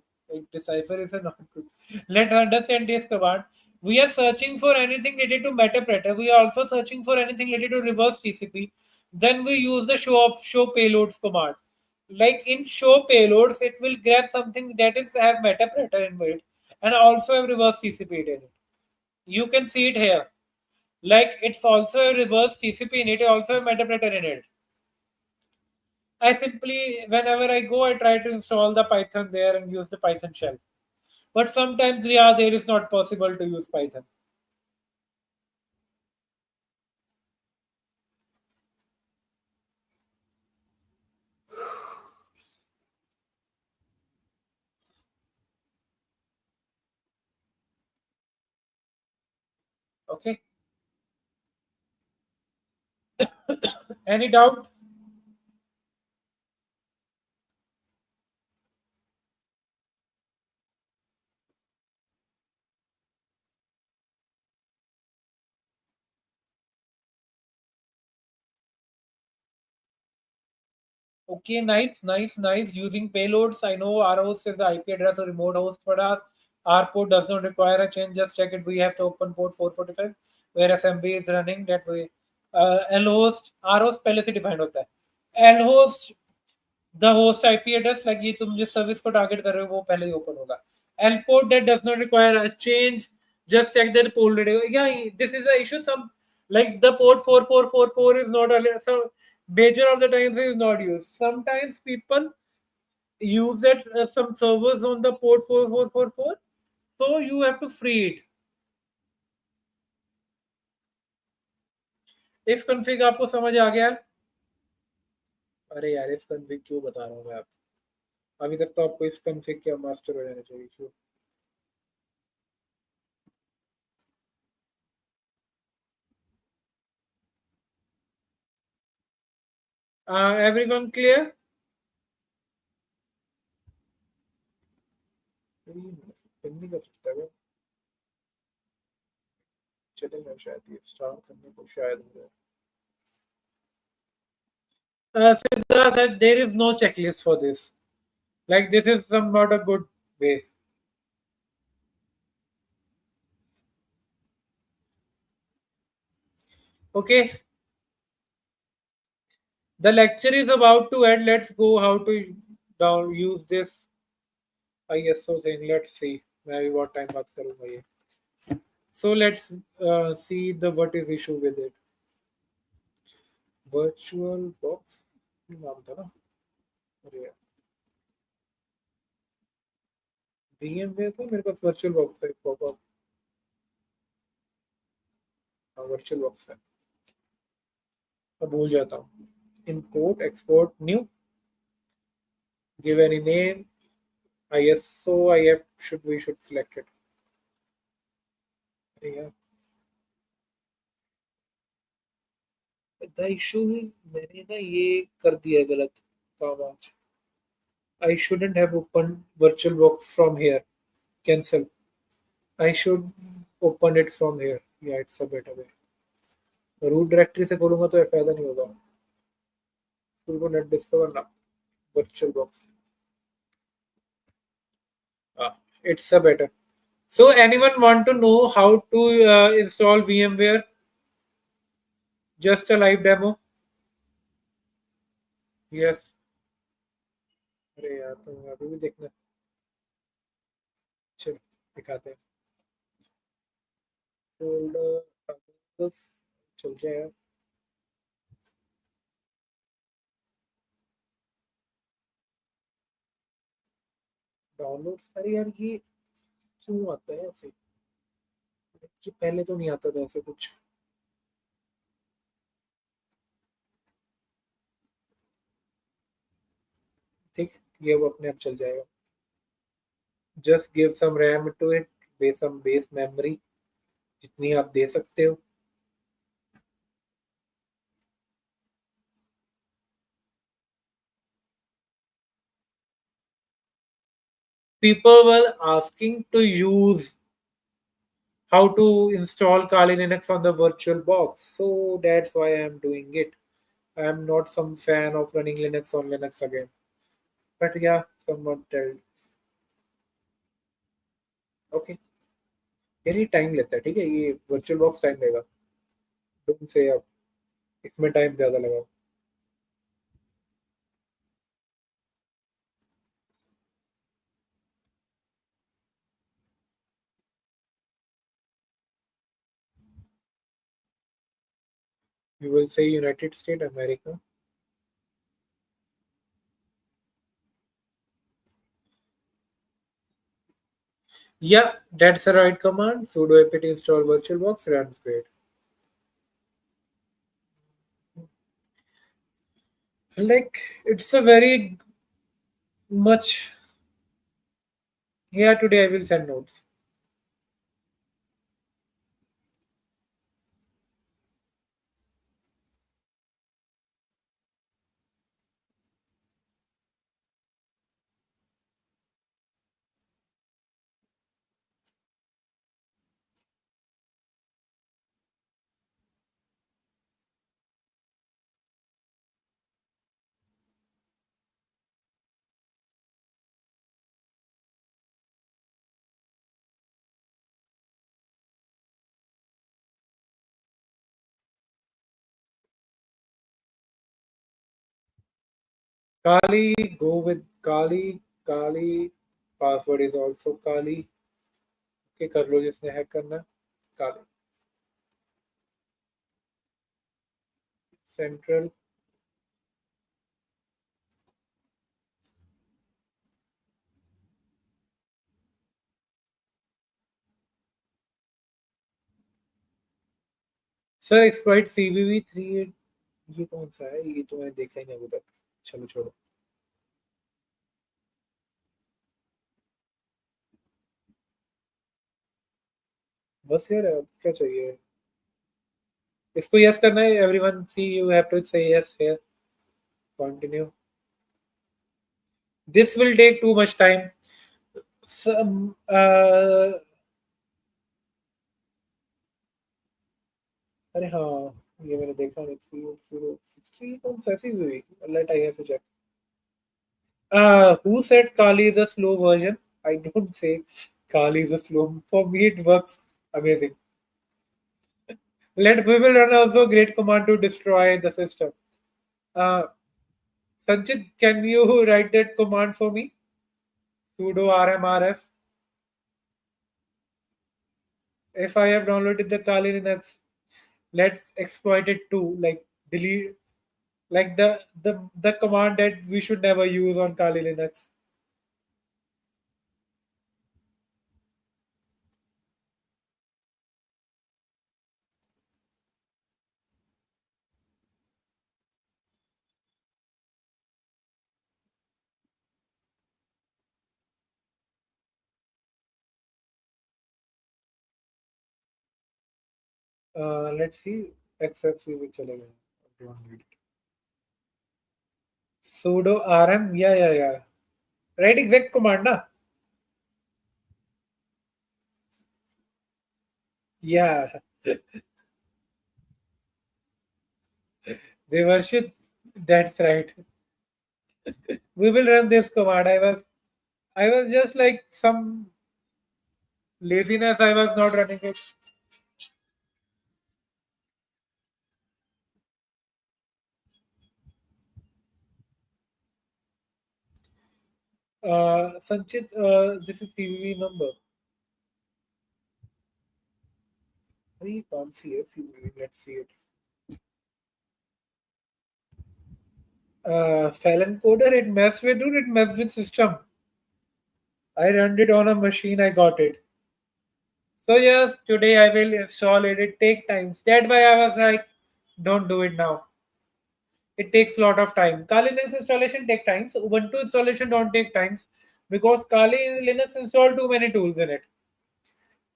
decipher is a not good. Let's understand this command. We are searching for anything related to Meterpreter. We are also searching for anything related to reverse TCP. Then we use the show payloads command. Like in show payloads, it will grab something that is have Meterpreter in it and also have reverse TCP in it. You can see it here. Like it's also a reverse TCP in it, also a Meterpreter in it. I simply, whenever I go, I try to install the Python there and use the Python shell. But sometimes, yeah, there is not possible to use Python. Okay. Any doubt? Okay, nice. Using payloads, I know our host is the IP address or remote host for us. Our port does not require a change. Just check it. We have to open port 445 where SMB is running. That way, L host, R host पहले से defined होता है. L host the host IP address like ये तुम जिस service को target कर रहे हो वो पहले ही ओपन होगा. And port that does not require a change. Just check that port radio. Yeah, this is the issue. Some like the port 4444 is not so major of the times is not used. Sometimes people use that some servers on the port 4444. So you have to free it. If config आपको समझ आ गया. अरे यार if config क्यों बता रहा हूँ मैं आप. अभी तक तो आपको if config क्या मास्टर हो जाना चाहिए क्यों. Everyone clear? पिन नहीं कर सकता क्या. चलेगा शायद ये स्टार्ट करने को शायद हो जाए. Siddharth said there is no checklist for this. Like this is some not a good way. Okay, the lecture is about to end. Let's go how to down use this ISO thing. Let's see. Maybe what time बात करूँगा ये. So let's see the what is issue with it. Virtual box नाम था ना. अरे यार VMware था मेरे पास virtual box था एक pop-up. हाँ virtual box है. अब भूल जाता हूँ. Import, export, new. Give any name. ISO IF should we should select it. Yeah. The issue is मैंने ना ये कर दिया गलत काम आज. I shouldn't have opened VirtualBox from here. Cancel. I should open it from here. Yeah, it's a better way. Root directory से खोलूंगा तो फायदा नहीं होगा. सुडो नेट डिस्कवर ना VirtualBox. It's a better. So anyone want to know how to install VMware? Just a live demo. Yes. अरे यार तुम अभी भी देखना. चल दिखाते हैं. फोल्डर चल जाएगा. डाउनलोड्स. अरे यार ये क्यों आता है ऐसे. कि पहले तो नहीं आता था ऐसे कुछ. ठीक. ये वो अपने आप चल जाएगा. Just give some RAM to it. Some base memory जितनी आप दे सकते हो. People were asking to use how to install Kali Linux on the virtual box. So that's why I'm doing it. I'm not some fan of running Linux on Linux again. But yeah, someone tell. Okay, यार ये time लेता है, ठीक है, ये virtual box time लेगा. Don't say अब इसमें टाइम ज्यादा लगा. You will say United state America. Yeah, that's the right command. Sudo apt install virtualbox runs great. Like it's a very much. Yeah, today I will send notes. Kali, go with Kali. Kali password is also Kali. Okay, कर लो जिसने hack करना. Kali central. Sir exploit CVV3. ये कौन सा है? ये तो मैंने देखा ही नहीं अभी तक. चलो छोड़ो. बस यार अब क्या चाहिए. इसको यस करना है. Everyone see you have to say yes here. Continue. This will take too much time. Some, अरे हाँ, ये मैंने देखा नहीं. 3.0.63 कौन सा ऐसी हुई. Let I have to check. Who said Kali is a slow version? I don't say Kali is a slow. For me, it works amazing. Let we will run also a great command to destroy the system. Uh, Sanchit, can you write that command for me? Sudo rmrf. If I have downloaded the Kali Linux, let's exploit it too. Like delete, like the command that we should never use on Kali Linux. Let's see. XFC will चलेगा. I don't need it. Sudo rm. Yeah. Right exact command na. Yeah. Devarshit, that's right. We will run this command. I was just like some laziness. I was not running it. Sanchit, this is CVV number. We can't see it. CVV. Let's see it. Felon coder. It messed with dude. It messed with system. I ran it on a machine. I got it. So yes, today I will install it. It take times. That's why I was like, don't do it now. It takes a lot of time. Kali Linux installation take times. Ubuntu installation don't take times because Kali Linux install too many tools in it,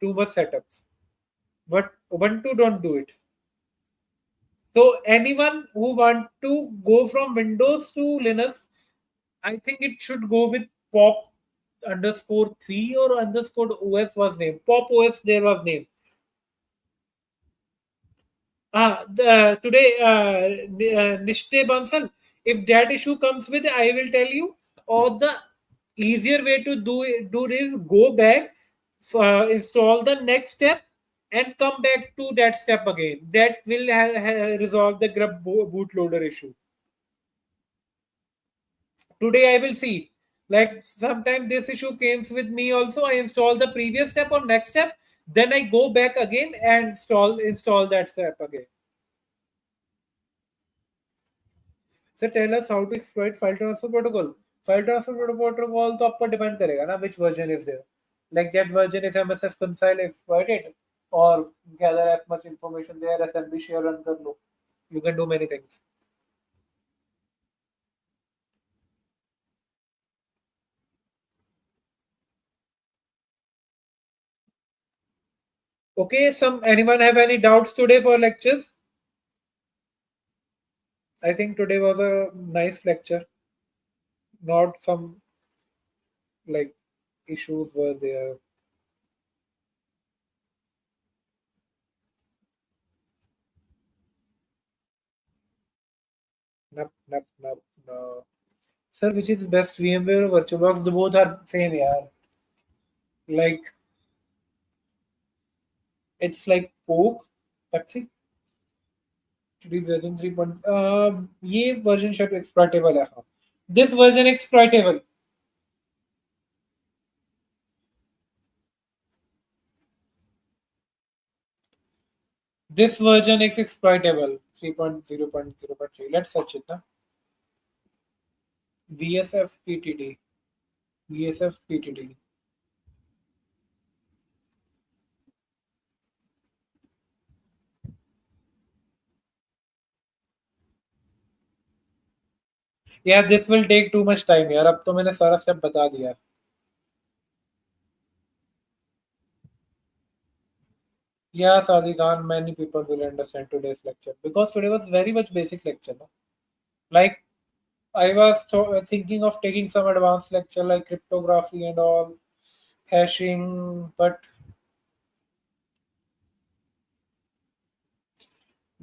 too much setups. But Ubuntu don't do it. So anyone who want to go from Windows to Linux, I think it should go with pop underscore 3 or underscore OS was name. Pop OS there was name. Today, Nishte Bansal, if that issue comes with, I will tell you, or the easier way to do it is go back, install the next step, and come back to that step again. That will resolve the grub bootloader issue. Today, I will see. Like sometime this issue came with me also. I install the previous step or next step, then I go back again and install that step again. So tell us how to exploit file transfer protocol. File transfer protocol तो आपको depend करेगा ना which version is there. Like that version is MSF compile exploit it or gather as much information there SMB share run कर लो. You can do many things. Okay, some anyone have any doubts today for lectures? I think today was a nice lecture. Not some like issues were there. Nope, nope, nope, no. Sir, which is best VMware or VirtualBox? The both are same, yeah. Like it's like Coke, Pepsi. Today's version 3. ये version शायद exploitable है हाँ. This version exploitable. This version is exploitable. 3.0.0.3. Let's search it. Huh? VSF PTD. VSF PTD. Yeah, this will take too much time यार. अब तो मैंने सारा step बता दिया. Yeah, Sadi Khan, many people will understand today's lecture because today was very much basic lecture. No? Like I was thinking of taking some advanced lecture like cryptography and all, hashing, but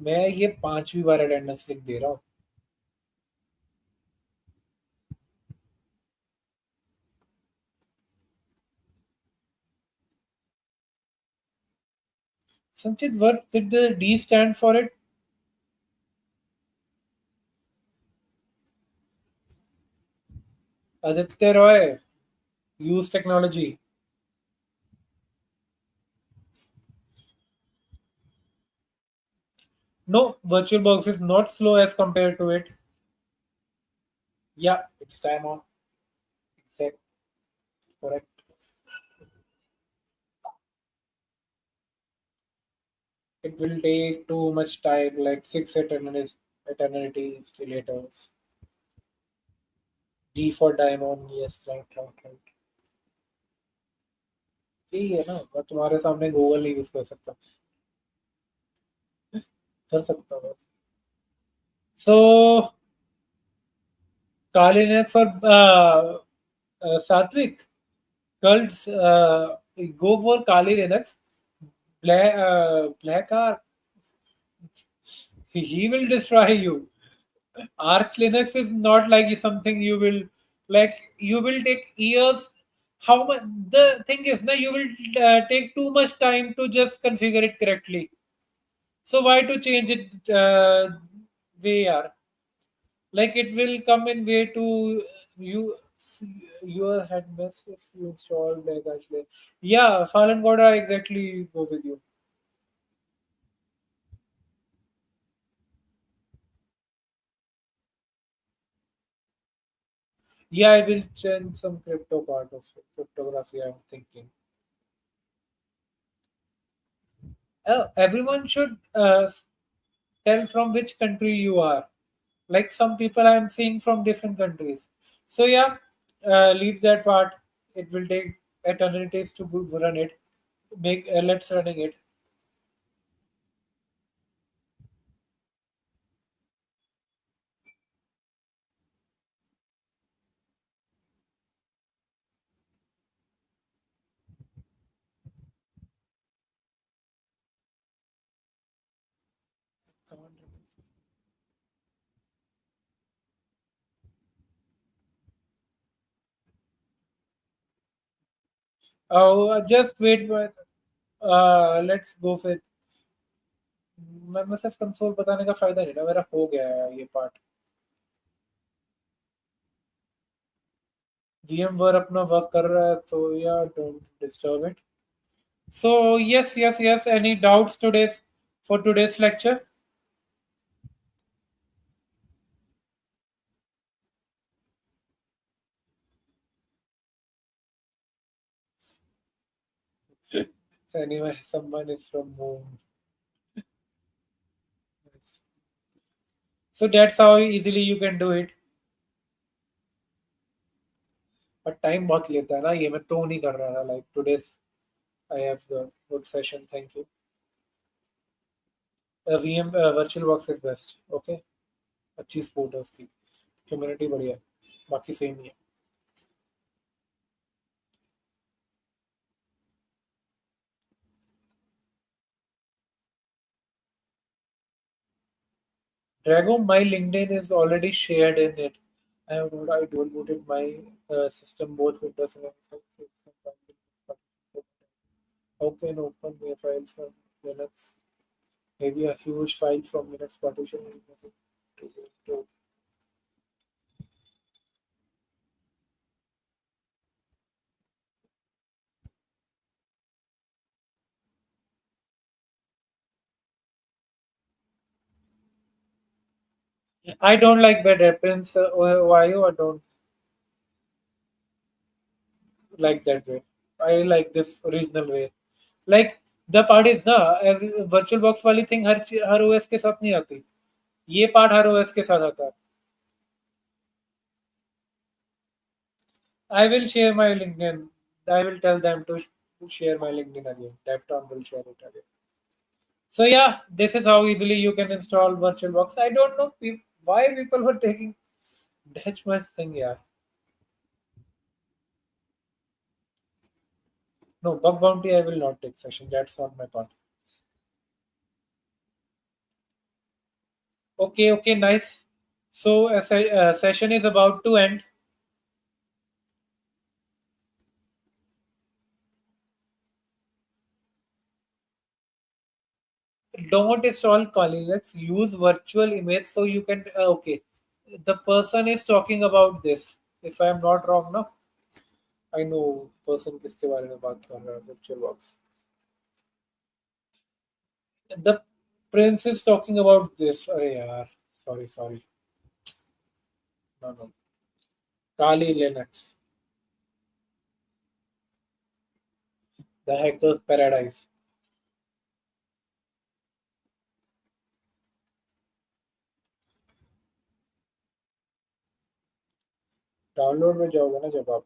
मैं ये पांचवी बार attendance लिख दे रहा हूँ. Sanchit, what did the D stand for it? Aditya Roy, use technology. No, VirtualBox is not slow as compared to it. Yeah, it's time on. Exact, correct. It will take too much time, like six eternities later. D for diamond, yes, right, right, right. यही है ना, मैं तुम्हारे सामने Google नहीं use कर सकता. कर सकता हूँ. So, Kalinets or Satvik, cults go for Kali Linux. Black Ark, he will destroy you. Arch Linux is not like something you will like. You will take years. How much? The thing is, now you will take too much time to just configure it correctly. So why to change it? Way are like it will come in way to you. Your head mess if you install like actually. Yeah, Fallen God, I exactly go with you. Yeah, I will change some crypto part of cryptography. I'm thinking. Everyone should tell from which country you are. Like some people I'm seeing from different countries. So yeah, leave that part. It will take eternities to run it. Make let's running it. Oh, just wait. Let's go with मैं सिर्फ console बताने का फायदा नहीं ना मेरा हो गया है ये पार्ट VMware अपना वर्क कर रहा है तो या don't disturb it so yes yes yes any doubts today for today's lecture anyway someone is from home so that's how easily you can do it but time बहुत लेता है ना ये मैं तो नहीं कर रहा था like today's I have good session thank you VM virtual box is best okay अच्छी स्पोर्ट है उसकी कम्युनिटी बढ़िया है बाकी सेम ही है Drago, my LinkedIn is already shared in it. I dual booted my system, both Windows and Linux. How can open a file from Linux? Maybe a huge file from Linux partition. To- I don't like bad reference. Why I don't like that way. I like this original way. Like the part is ना virtual box वाली thing हर OS के साथ नहीं आती ये part हर OS के साथ आता है I will share my LinkedIn. I will tell them to share my LinkedIn again. DevTown will share it again. So yeah, this is how easily you can install VirtualBox. I don't know why people were taking that much thing. Yeah, no bug bounty. I will not take session. That's not my part. Okay, okay, nice. So a session is about to end. Don't install Kali. Let's use virtual image so you can. Okay, the person is talking about this. If I am not wrong, no. I know person किसके बारे में बात कर रहा है virtual box the prince is talking about this अरे यार sorry no Kali Linux the hacker's paradise download में जाओगे ना जब आप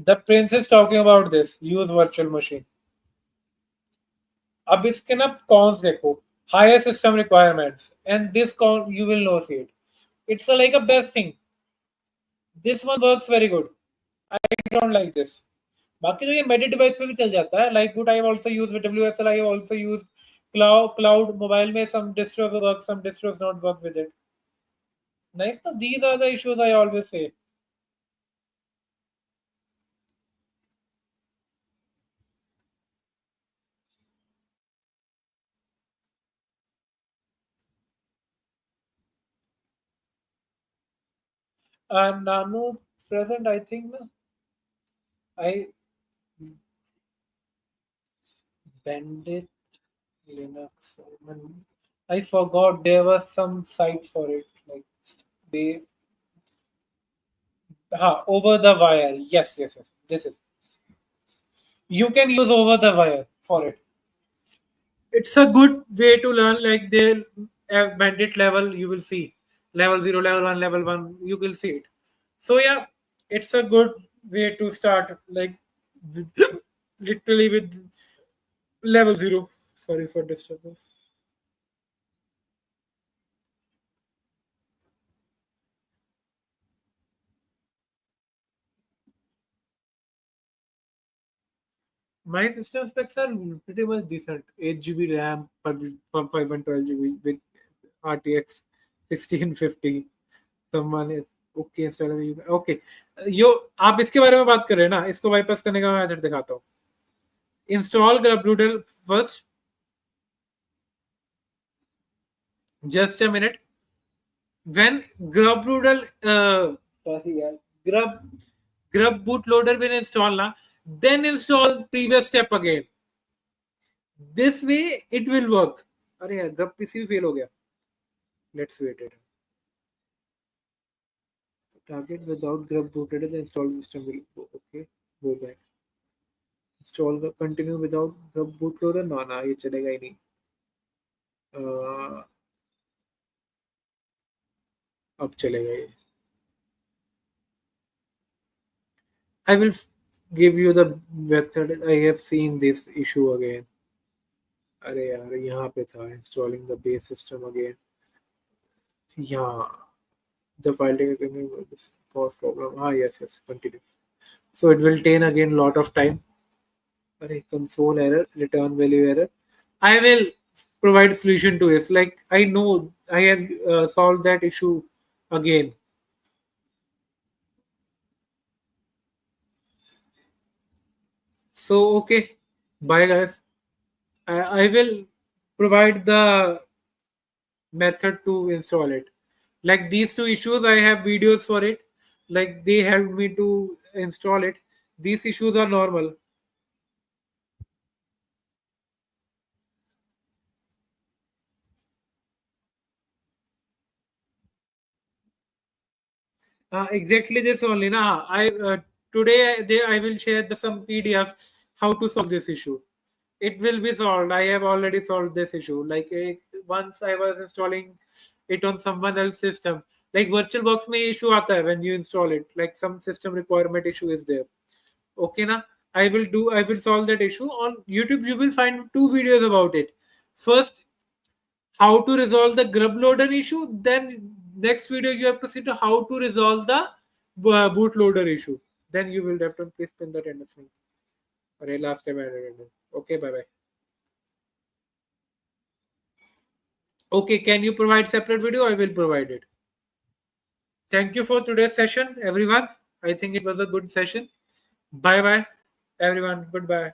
the prince is talking about this use virtual machine अब इसके ना कॉन्स देखो higher system requirements and this con you will know see it it's a, like a best thing this one works very good I don't like this बाकी तो ये मेडिट device पे भी चल जाता है like good I also use with WSL I also use cloud mobile में some distros work some distros not work with it nice so these are the issues I always say nano present I think na, I bandit linux I forgot there was some site for it like they over the wire yes this is you can use over the wire for it it's a good way to learn like the bandit level you will see level 0 level 1 you will see it so yeah it's a good way to start like with, literally with level 0 sorry for disturbance my system specs are pretty much decent 8 GB RAM per 512 GB with RTX 1650 someone is okay okay, yo आप इसके बारे में बात कर रहे हैं ना, इसको बाईपास करने का मेथड दिखाता हूँ. Install grubnoodle first, just a minute. When grubnoodle sorry यार, grub bootloader will install ना, then install previous step again. This way it will work. अरे यार grub पीसी फेल हो गया. Let's wait it. Target without grub bootloader, the install system will go. Okay, go back. Install the continue without grub bootloader. No ना, ये चलेगा ही नहीं. अब चलेगा ये. I will give you the method. I have seen this issue again. अरे यार यहाँ पे था installing the base system again. Yeah, the file taken this cause problem. Ah, yes, continue. So it will take again lot of time. Array console error, return value error. I will provide solution to this. Like I know I have solved that issue again. So okay, bye guys. I will provide the method to install it. Like these two issues, I have videos for it. Like they helped me to install it. These issues are normal. Exactly this only. Na, I will share some PDFs how to solve this issue. It will be solved. I have already solved this issue. Like once I was installing it on someone else's system. Like VirtualBox में issue आता है when you install it. Like some system requirement issue is there. Okay na, I will solve that issue on YouTube. You will find two videos about it. First, how to resolve the grub loader issue. Then next video you have to see to how to resolve the bootloader issue. Then you will have to please pin that understanding. Alright, last time I did it. Okay, bye bye. Okay, can you provide separate video? I will provide it. Thank you for today's session, everyone. I think it was a good session. Bye bye, everyone. Goodbye.